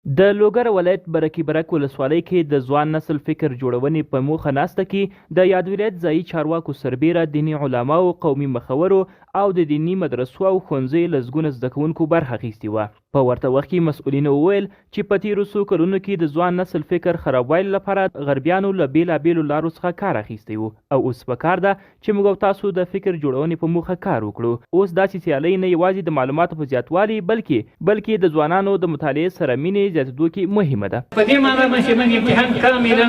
د لوګر ولایت برکي برک ولسوالۍ کې د ځوان نسل فکر جوړونې په موخه ناسته کې د یاد ولایت ځایي چارواکو سربیره دیني علماو، قومي مخورو او د دیني مدرسو او ښوونځیو لسګونه زده کوونکو برخه اخیستې وه. په ورته وخت کې مسؤلینو وویل چې په تېرو څو کلونو کې د ځوان نسل فکر خرابوالي لپاره غربیانو له بېلابېلو لارو څخه کار اخیستی و او اوس پکار ده چې موږ او تاسو د فکر جوړونې په موخه کار وکړو. اوس داسې سیالۍ نه یوازې د معلوماتو په زیاتوالي بلکې د ځوانانو د مطالعې سره مینې زیاتېدو کې مهمه ده. په دې معنی باندې موږ امتحان کاملا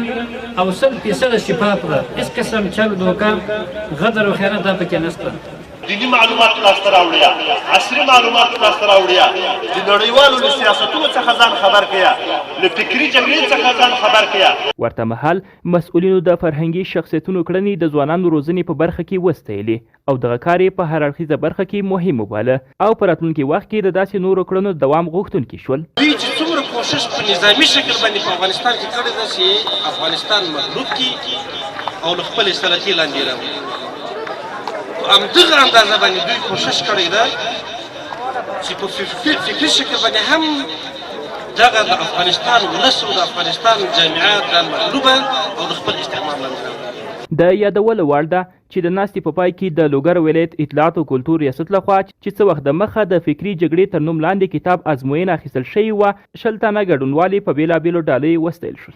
او 100% شفاف ده، هیڅ قسم چل دوکه غدر او خیانت دا پکې نشته. دینی معلومات تاسو راوړیا، عصري معلومات تاسو راوړیا، د نړیوالو له سیاستونو څخه ځان خبر کیا، له فکري جګړې څخه ځان خبر کیا. ورته مهال مسؤلینو د فرهنګي شخصیتونو کړنې د ځوانانو روزنې په برخه کې وستایلې او دغه کار یې په هر اړخیزه برخه کې مهم وباله او په راتلونکي وخت کې د داسې نورو کړنو دوام غوښتونکي شول. دوی چې څومره کوشش په نظامي شکل باندې په افغانستان کې کړی ده چې افغانستان مغلوب کړي او له خپلې سلطې لاندې راوړي، په همدغه اندازه باندې دوی کوشش کړی ده چې په فکري شکل باندې هم دغه د افغانستان ولس او د افغانستان جامعات دا مغلوبه او د خپل استعمار لاندې راوړي. د یادولو وړ ده چې د ناستې په پای کې د لوګر ولایت اطلاعات او کلتور ریاست لخوا چې څه وخت دمخه د فکري جګړې تر نوم لاندې کتاب ازموینه اخیستل شوې وه، 10 تنه ګډونوالې په بېلابېلو ډالۍ وستایل شول.